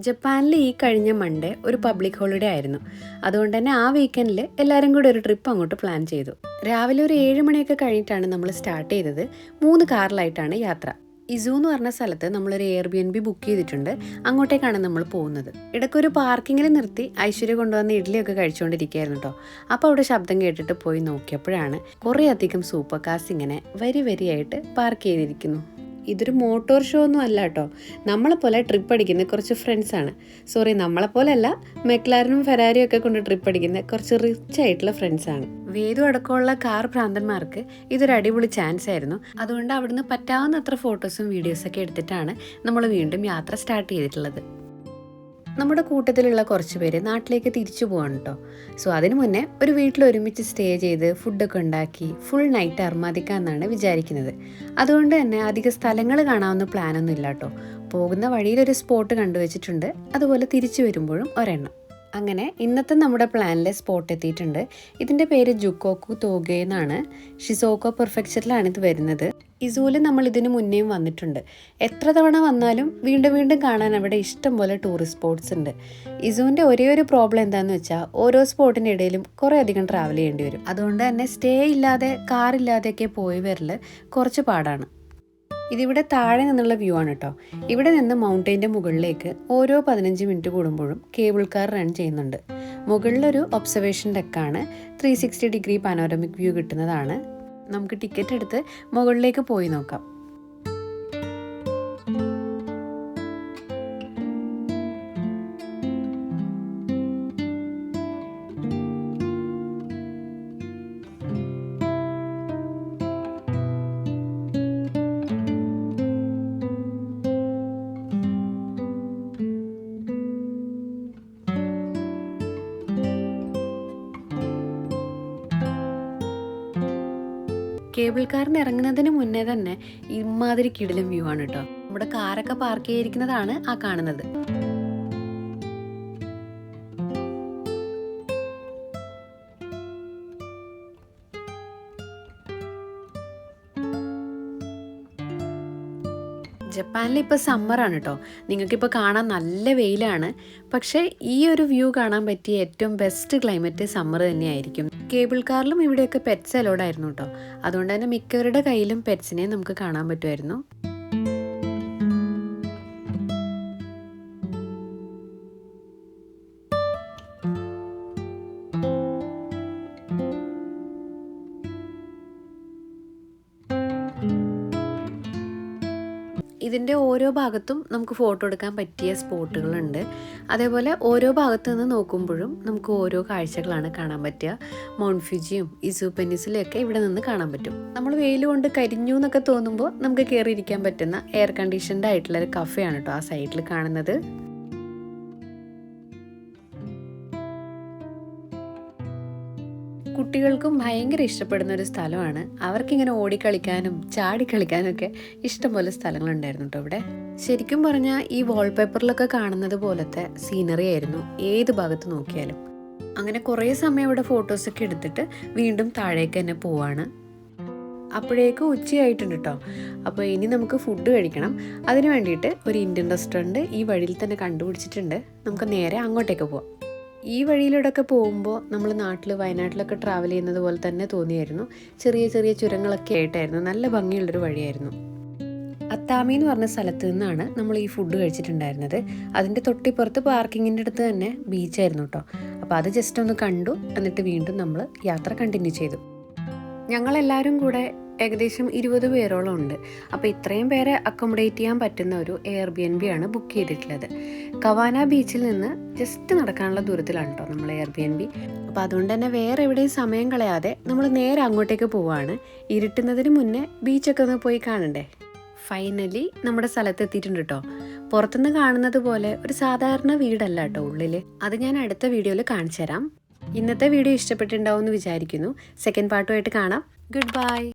ജപ്പാനിൽ ഈ കഴിഞ്ഞ മൺഡേ ഒരു പബ്ലിക് ഹോളിഡേ ആയിരുന്നു. അതുകൊണ്ട് തന്നെ ആ വീക്കെൻഡിൽ എല്ലാവരും കൂടി ഒരു ട്രിപ്പ് അങ്ങോട്ട് പ്ലാൻ ചെയ്തു. രാവിലെ ഒരു 7 മണിയൊക്കെ കഴിഞ്ഞിട്ടാണ് നമ്മൾ സ്റ്റാർട്ട് ചെയ്തത്. 3 കാറിലായിട്ടാണ് യാത്ര. ഇസു എന്ന് പറഞ്ഞ സ്ഥലത്ത് നമ്മളൊരു Airbnb ബുക്ക് ചെയ്തിട്ടുണ്ട്. അങ്ങോട്ടേക്കാണ് നമ്മൾ പോകുന്നത്. ഇടയ്ക്കൊരു പാർക്കിങ്ങിൽ നിർത്തി ഐശ്വര്യ കൊണ്ടുവന്ന ഇഡ്ഡലിയൊക്കെ കഴിച്ചുകൊണ്ടിരിക്കുകയായിരുന്നു കേട്ടോ. അപ്പോൾ അവിടെ ശബ്ദം കേട്ടിട്ട് പോയി നോക്കിയപ്പോഴാണ് കുറേ അധികം സൂപ്പർ കാർസ് ഇങ്ങനെ വരിയായിട്ട് പാർക്ക് ചെയ്തിരിക്കുന്നു. ഇതൊരു മോട്ടോർ ഷോ ഒന്നും അല്ല കേട്ടോ. നമ്മളെപ്പോലെ ട്രിപ്പ് അടിക്കുന്ന കുറച്ച് ഫ്രണ്ട്സാണ്. നമ്മളെപ്പോലെ അല്ല, മെക്ലാരനും ഫെരാരിയും ഒക്കെ കൊണ്ട് ട്രിപ്പ് അടിക്കുന്ന കുറച്ച് റിച്ച് ആയിട്ടുള്ള ഫ്രണ്ട്സാണ്. വേദു അടക്കമുള്ള കാർ ഭ്രാന്തന്മാർക്ക് ഇതൊരു അടിപൊളി ചാൻസ് ആയിരുന്നു. അതുകൊണ്ട് അവിടുന്ന് പറ്റാവുന്നത്ര ഫോട്ടോസും വീഡിയോസൊക്കെ എടുത്തിട്ടാണ് നമ്മൾ വീണ്ടും യാത്ര സ്റ്റാർട്ട് ചെയ്തിട്ടുള്ളത്. നമ്മുടെ കൂട്ടത്തിലുള്ള കുറച്ച് പേര് നാട്ടിലേക്ക് തിരിച്ചു പോവാണ് കേട്ടോ. അതിനു മുന്നേ ഒരു വീട്ടിൽ ഒരുമിച്ച് സ്റ്റേ ചെയ്ത് ഫുഡൊക്കെ ഉണ്ടാക്കി ഫുൾ നൈറ്റ് അർമാദിക്കാമെന്നാണ് വിചാരിക്കുന്നത്. അതുകൊണ്ട് തന്നെ അധികം സ്ഥലങ്ങൾ കാണാവുന്ന പ്ലാനൊന്നും ഇല്ല കേട്ടോ. പോകുന്ന വഴിയിലൊരു സ്പോട്ട് കണ്ടുവച്ചിട്ടുണ്ട്. അതുപോലെ തിരിച്ചു വരുമ്പോഴും ഒരെണ്ണം. അങ്ങനെ ഇന്നത്തെ നമ്മുടെ പ്ലാനിലെ സ്പോട്ട് എത്തിയിട്ടുണ്ട്. ഇതിൻ്റെ പേര് ജുക്കോക്കു തോഗെ എന്നാണ്. ഷിസോക്കോ പെർഫെക്ചറിലാണ് ഇത് വരുന്നത്. ഇസൂല് നമ്മൾ ഇതിന് മുന്നേയും വന്നിട്ടുണ്ട്. എത്ര തവണ വന്നാലും വീണ്ടും കാണാൻ അവിടെ ഇഷ്ടം പോലെ ടൂറിസ്റ്റ് സ്പോട്ട്സ് ഉണ്ട്. ഇസൂൻ്റെ ഒരേ ഒരു പ്രോബ്ലം എന്താണെന്ന് വെച്ചാൽ ഓരോ സ്പോട്ടിൻ്റെ ഇടയിലും കുറേ അധികം ട്രാവൽ ചെയ്യേണ്ടി വരും. അതുകൊണ്ട് തന്നെ സ്റ്റേ ഇല്ലാതെ കാറില്ലാതെയൊക്കെ പോയി വരൽ കുറച്ച് പാടാണ്. ഇതിവിടെ താഴെ നിന്നുള്ള വ്യൂ ആണ് കേട്ടോ. ഇവിടെ നിന്ന് മൗണ്ടൈൻ്റെ മുകളിലേക്ക് ഓരോ 15 മിനിറ്റ് കൂടുമ്പോഴും കേബിൾ കാർ റൺ ചെയ്യുന്നുണ്ട്. മുകളിലൊരു ഒബ്സർവേഷൻ ഡെക്കാണ്. 360 ഡിഗ്രി പനോരമിക് വ്യൂ കിട്ടുന്നതാണ്. നമുക്ക് ടിക്കറ്റ് എടുത്ത് മുകളിലേക്ക് പോയി നോക്കാം. കേബിൾ കാറിന് ഇറങ്ങുന്നതിന് മുന്നേ തന്നെ ഇമാതിരി കിടിലൻ വ്യൂ ആണ് കേട്ടോ. നമ്മുടെ കാറൊക്കെ പാർക്ക് ചെയ്തിരിക്കുന്നതാണ് ആ കാണുന്നത്. ജപ്പാനിൽ ഇപ്പോൾ സമ്മറാണ് കേട്ടോ. നിങ്ങൾക്കിപ്പോൾ കാണാൻ നല്ല വെയിലാണ്. പക്ഷേ ഈ ഒരു വ്യൂ കാണാൻ പറ്റിയ ഏറ്റവും ബെസ്റ്റ് ക്ലൈമറ്റ് സമ്മർ തന്നെയായിരിക്കും. കേബിൾ കാറിലും ഇവിടെയൊക്കെ പെറ്റ്സ് അലോഡ് ആയിരുന്നു കേട്ടോ. അതുകൊണ്ട് തന്നെ മിക്കവരുടെ കയ്യിലും പെറ്റ്സിനെ നമുക്ക് കാണാൻ പറ്റുമായിരുന്നു. ഇതിൻ്റെ ഓരോ ഭാഗത്തും നമുക്ക് ഫോട്ടോ എടുക്കാൻ പറ്റിയ സ്പോട്ടുകളുണ്ട്. അതേപോലെ ഓരോ ഭാഗത്തു നിന്ന് നോക്കുമ്പോഴും നമുക്ക് ഓരോ കാഴ്ചകളാണ് കാണാൻ പറ്റുക. മൗണ്ട് ഫ്യൂജിയും ഇസു പെനിൻസുലയൊക്കെ ഇവിടെ നിന്ന് കാണാൻ പറ്റും. നമ്മൾ വെയിൽ കൊണ്ട് കരിഞ്ഞു എന്നൊക്കെ തോന്നുമ്പോൾ നമുക്ക് കയറിയിരിക്കാൻ പറ്റുന്ന എയർ കണ്ടീഷൻഡ് ആയിട്ടുള്ള ഒരു കഫേയാണ് കേട്ടോ ആ സൈഡിൽ കാണുന്നത്. കുട്ടികൾക്കും ഭയങ്കര ഇഷ്ടപ്പെടുന്ന ഒരു സ്ഥലമാണ്. അവർക്കിങ്ങനെ ഓടിക്കളിക്കാനും ചാടിക്കളിക്കാനും ഒക്കെ ഇഷ്ടംപോലെ സ്ഥലങ്ങളുണ്ടായിരുന്നു കേട്ടോ ഇവിടെ. ശരിക്കും പറഞ്ഞാൽ ഈ വാൾപേപ്പറിലൊക്കെ കാണുന്നത് പോലത്തെ സീനറി ആയിരുന്നു ഏത് ഭാഗത്ത് നോക്കിയാലും. അങ്ങനെ കുറേ സമയം ഇവിടെ ഫോട്ടോസൊക്കെ എടുത്തിട്ട് വീണ്ടും താഴേക്ക് തന്നെ പോവാണ്. അപ്പോഴേക്കും ഉച്ചയായിട്ടുണ്ട് കേട്ടോ. അപ്പോൾ ഇനി നമുക്ക് ഫുഡ് കഴിക്കണം. അതിന് വേണ്ടിയിട്ട് ഒരു ഇന്ത്യൻ റെസ്റ്റോറൻറ്റ് ഈ വഴിയിൽ തന്നെ കണ്ടുപിടിച്ചിട്ടുണ്ട്. നമുക്ക് നേരെ അങ്ങോട്ടേക്ക് പോവാം. ഈ വഴിയിലൂടെയൊക്കെ പോകുമ്പോൾ നമ്മൾ വയനാട്ടിലൊക്കെ ട്രാവൽ ചെയ്യുന്നത് പോലെ തന്നെ തോന്നിയായിരുന്നു. ചെറിയ ചുരങ്ങളൊക്കെ ആയിട്ടായിരുന്നു. നല്ല ഭംഗിയുള്ളൊരു വഴിയായിരുന്നു. അത്താമി എന്ന് പറഞ്ഞ സ്ഥലത്ത് നിന്നാണ് നമ്മൾ ഈ ഫുഡ് കഴിച്ചിട്ടുണ്ടായിരുന്നത്. അതിൻ്റെ തൊട്ടിപ്പുറത്ത് പാർക്കിങ്ങിൻ്റെ അടുത്ത് തന്നെ ബീച്ചായിരുന്നു കേട്ടോ. അപ്പോൾ അത് ജസ്റ്റ് ഒന്ന് കണ്ടു. എന്നിട്ട് വീണ്ടും നമ്മൾ യാത്ര കണ്ടിന്യൂ ചെയ്തു. ഞങ്ങളെല്ലാവരും കൂടെ ഏകദേശം 20 പേരോളം ഉണ്ട്. അപ്പോൾ ഇത്രയും പേരെ അക്കോമഡേറ്റ് ചെയ്യാൻ പറ്റുന്ന ഒരു Airbnb ആണ് ബുക്ക് ചെയ്തിട്ടുള്ളത്. കവാന ബീച്ചിൽ നിന്ന് ജസ്റ്റ് നടക്കാനുള്ള ദൂരത്തിലാണ് കേട്ടോ നമ്മൾ Airbnb. അപ്പോൾ അതുകൊണ്ട് തന്നെ വേറെ എവിടെയും സമയം കളയാതെ നമ്മൾ നേരെ അങ്ങോട്ടേക്ക് പോവാണ്. ഇരുട്ടുന്നതിന് മുന്നേ ബീച്ചൊക്കെ ഒന്ന് പോയി കാണണ്ടേ. ഫൈനലി നമ്മുടെ സ്ഥലത്ത് എത്തിയിട്ടുണ്ട് കേട്ടോ. പുറത്തുനിന്ന് കാണുന്നത് പോലെ ഒരു സാധാരണ വീടല്ല കേട്ടോ ഉള്ളിൽ. അത് ഞാൻ അടുത്ത വീഡിയോയിൽ കാണിച്ചു തരാം. ഇന്നത്തെ വീഡിയോ ഇഷ്ടപ്പെട്ടിട്ടുണ്ടാവും എന്ന് വിചാരിക്കുന്നു. സെക്കൻഡ് പാർട്ടുമായിട്ട് കാണാം. Good bye.